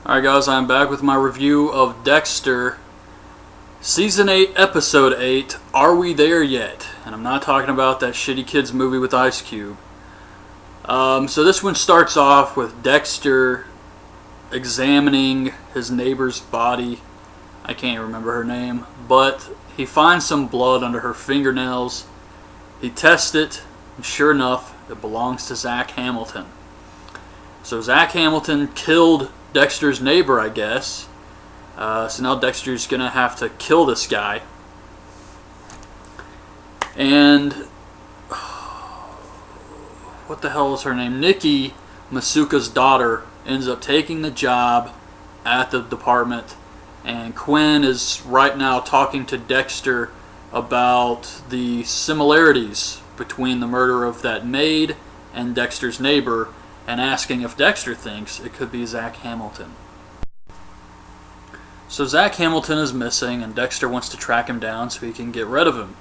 Alright guys, I'm back with my review of Dexter, Season 8, Episode 8, Are We There Yet? And I'm not talking about that shitty kids movie with Ice Cube. So this one starts off with Dexter examining his neighbor's body. I can't remember her name, but he finds some blood under her fingernails. He tests it, and sure enough, it belongs to Zach Hamilton. So Zach Hamilton killed Dexter's neighbor, I guess. So now Dexter's gonna have to kill this guy. And what the hell is her name? Nikki, Masuka's daughter, ends up taking the job at the department, and Quinn is right now talking to Dexter about the similarities between the murder of that maid and Dexter's neighbor, and asking if Dexter thinks it could be Zach Hamilton. So Zach Hamilton is missing, and Dexter wants to track him down so he can get rid of him.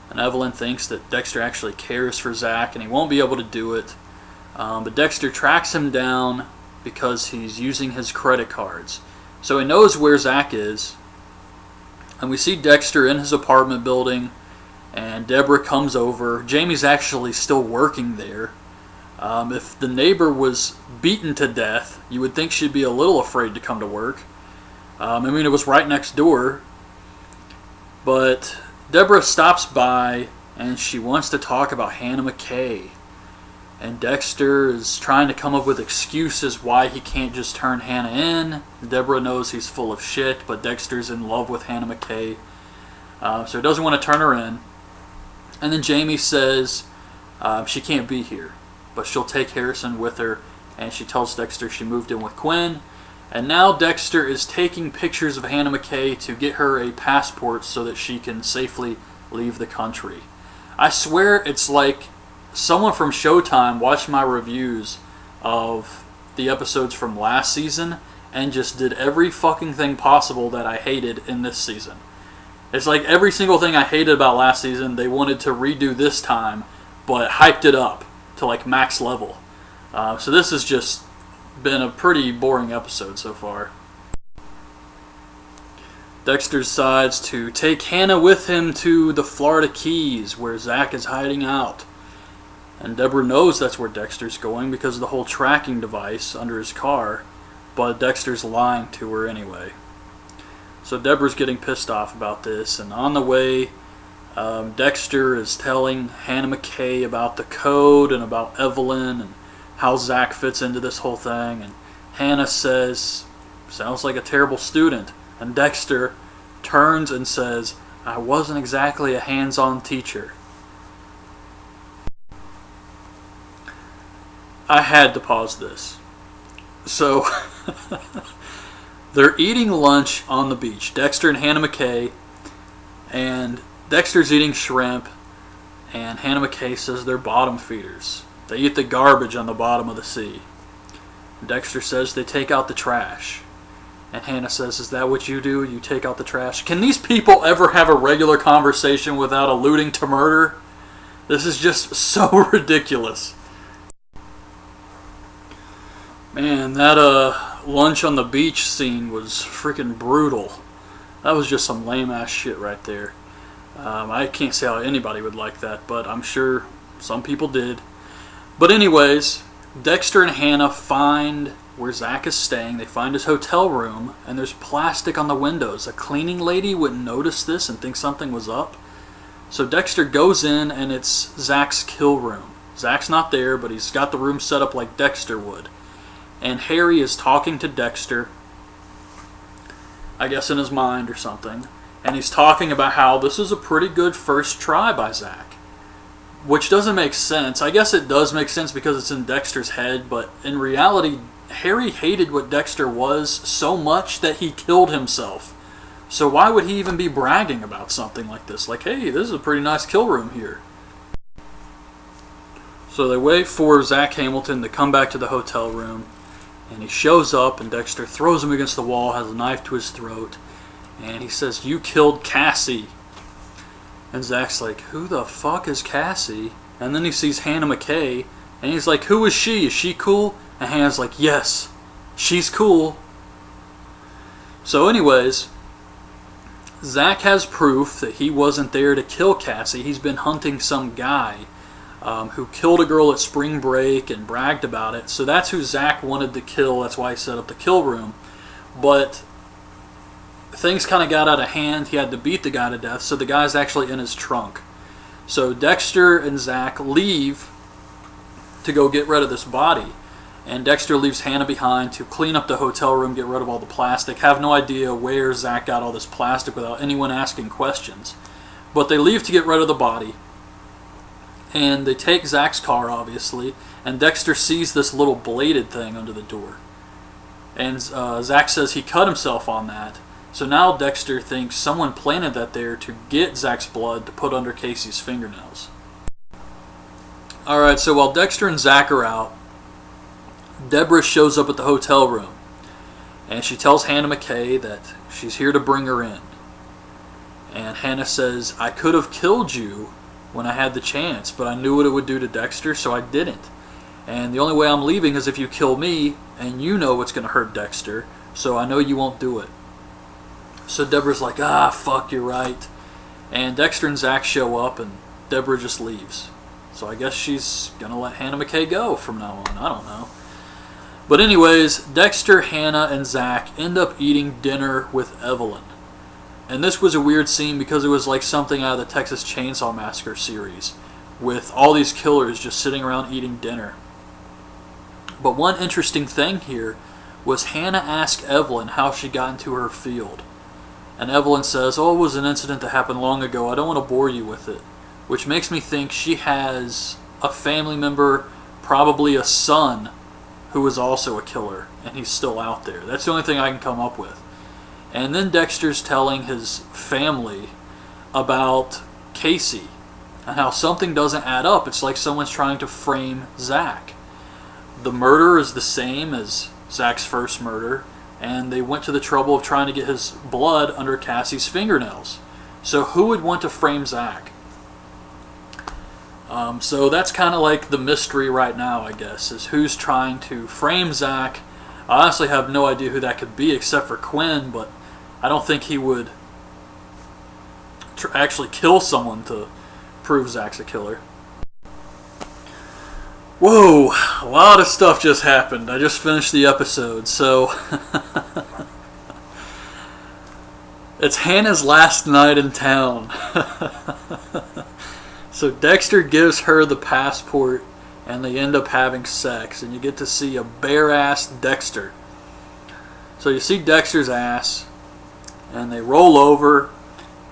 And Evelyn thinks that Dexter actually cares for Zach and he won't be able to do it. But Dexter tracks him down because he's using his credit cards. So he knows where Zach is. And we see Dexter in his apartment building, and Deborah comes over. Jamie's actually still working there. If the neighbor was beaten to death, you would think she'd be a little afraid to come to work. It was right next door. But Deborah stops by, and she wants to talk about Hannah McKay. And Dexter is trying to come up with excuses why he can't just turn Hannah in. Deborah knows he's full of shit, but Dexter's in love with Hannah McKay. So he doesn't want to turn her in. And then Jamie says she can't be here, but she'll take Harrison with her, and she tells Dexter she moved in with Quinn. And now Dexter is taking pictures of Hannah McKay to get her a passport so that she can safely leave the country. I swear it's like someone from Showtime watched my reviews of the episodes from last season and just did every fucking thing possible that I hated in this season. It's like every single thing I hated about last season they wanted to redo this time, but hyped it up to like max level. So this has just been a pretty boring episode so far. Dexter decides to take Hannah with him to the Florida Keys where Zach is hiding out. And Deborah knows that's where Dexter's going because of the whole tracking device under his car, but Dexter's lying to her anyway. So Deborah's getting pissed off about this, and on the way, Dexter is telling Hannah McKay about the code and about Evelyn and how Zach fits into this whole thing. And Hannah says, sounds like a terrible student. And Dexter turns and says, I wasn't exactly a hands-on teacher. I had to pause this. So, they're eating lunch on the beach. Dexter and Hannah McKay. And Dexter's eating shrimp, and Hannah McKay says they're bottom feeders. They eat the garbage on the bottom of the sea. Dexter says they take out the trash. And Hannah says, is that what you do? You take out the trash? Can these people ever have a regular conversation without alluding to murder? This is just so ridiculous. Man, that lunch on the beach scene was freaking brutal. That was just some lame ass shit right there. I can't say how anybody would like that, but I'm sure some people did. But anyways, Dexter and Hannah find where Zach is staying. They find his hotel room, and there's plastic on the windows. A cleaning lady wouldn't notice this and think something was up. So Dexter goes in, and it's Zach's kill room. Zach's not there, but he's got the room set up like Dexter would. And Harry is talking to Dexter, I guess in his mind or something. And he's talking about how this is a pretty good first try by Zach. Which doesn't make sense. I guess it does make sense because it's in Dexter's head, but in reality, Harry hated what Dexter was so much that he killed himself. So why would he even be bragging about something like this? Like, hey, this is a pretty nice kill room here. So they wait for Zach Hamilton to come back to the hotel room, and he shows up, and Dexter throws him against the wall, has a knife to his throat, and he says, you killed Cassie. And Zach's like, who the fuck is Cassie? And then he sees Hannah McKay, and he's like, who is she? Is she cool? And Hannah's like, yes, she's cool. So anyways, Zach has proof that he wasn't there to kill Cassie. He's been hunting some guy who killed a girl at spring break and bragged about it. So that's who Zach wanted to kill. That's why he set up the kill room. But things kind of got out of hand. He had to beat the guy to death. So the guy's actually in his trunk. So Dexter and Zach leave to go get rid of this body. And Dexter leaves Hannah behind to clean up the hotel room, get rid of all the plastic. Have no idea where Zach got all this plastic without anyone asking questions. But they leave to get rid of the body. And they take Zach's car, obviously. And Dexter sees this little bladed thing under the door. And Zach says he cut himself on that. So now Dexter thinks someone planted that there to get Zach's blood to put under Casey's fingernails. Alright, so while Dexter and Zach are out, Deborah shows up at the hotel room, and she tells Hannah McKay that she's here to bring her in. And Hannah says, I could have killed you when I had the chance, but I knew what it would do to Dexter, so I didn't. And the only way I'm leaving is if you kill me, and you know it's going to hurt Dexter, so I know you won't do it. So Deborah's like, fuck, you're right. And Dexter and Zach show up, and Deborah just leaves. So I guess she's going to let Hannah McKay go from now on. I don't know. But anyways, Dexter, Hannah, and Zach end up eating dinner with Evelyn. And this was a weird scene because it was like something out of the Texas Chainsaw Massacre series, with all these killers just sitting around eating dinner. But one interesting thing here was Hannah asked Evelyn how she got into her field. And Evelyn says, it was an incident that happened long ago. I don't want to bore you with it. Which makes me think she has a family member, probably a son, who is also a killer, and he's still out there. That's the only thing I can come up with. And then Dexter's telling his family about Casey, and how something doesn't add up. It's like someone's trying to frame Zach. The murder is the same as Zach's first murder, and they went to the trouble of trying to get his blood under Cassie's fingernails. So who would want to frame Zach? So that's kind of like the mystery right now, I guess, is who's trying to frame Zach. I honestly have no idea who that could be except for Quinn, but I don't think he would actually kill someone to prove Zach's a killer. Whoa, a lot of stuff just happened. I just finished the episode, so it's Hannah's last night in town. So Dexter gives her the passport, and they end up having sex, and you get to see a bare-ass Dexter. So you see Dexter's ass, and they roll over,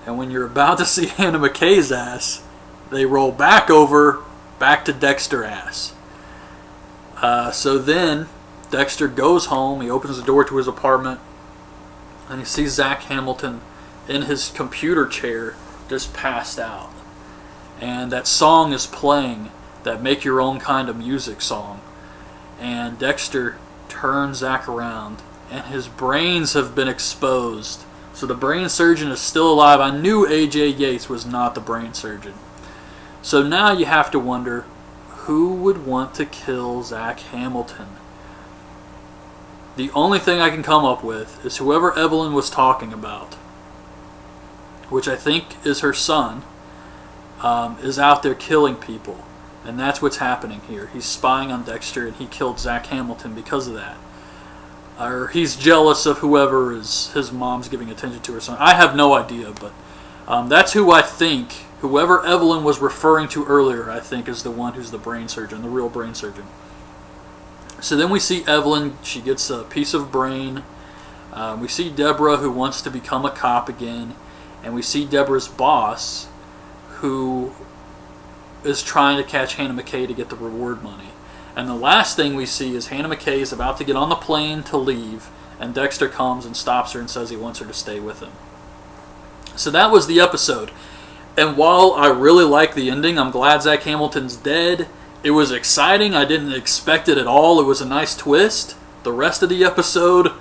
and when you're about to see Hannah McKay's ass, they roll back over, back to Dexter's ass. So then Dexter goes home, he opens the door to his apartment, and he sees Zach Hamilton in his computer chair just passed out. And that song is playing, that Make Your Own Kind of Music song. And Dexter turns Zach around, and his brains have been exposed. So the brain surgeon is still alive. I knew A.J. Yates was not the brain surgeon. So now you have to wonder, who would want to kill Zach Hamilton? The only thing I can come up with is whoever Evelyn was talking about, which I think is her son, is out there killing people. And that's what's happening here. He's spying on Dexter, and he killed Zach Hamilton because of that. Or he's jealous of whoever his mom's giving attention to or something. I have no idea, but that's who I think. Whoever Evelyn was referring to earlier, I think, is the one who's the brain surgeon, the real brain surgeon. So then we see Evelyn. She gets a piece of brain. We see Deborah, who wants to become a cop again. And we see Deborah's boss, who is trying to catch Hannah McKay to get the reward money. And the last thing we see is Hannah McKay is about to get on the plane to leave, and Dexter comes and stops her and says he wants her to stay with him. So that was the episode. And while I really like the ending, I'm glad Zach Hamilton's dead. It was exciting. I didn't expect it at all. It was a nice twist. The rest of the episode,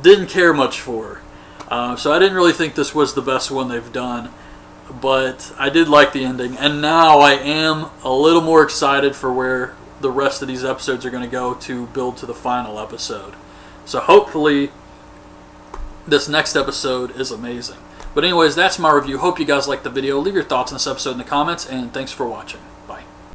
didn't care much for. So I didn't really think this was the best one they've done. But I did like the ending, and now I am a little more excited for where the rest of these episodes are going to go to build to the final episode. So hopefully this next episode is amazing. But anyways, that's my review. Hope you guys liked the video. Leave your thoughts on this episode in the comments, and thanks for watching.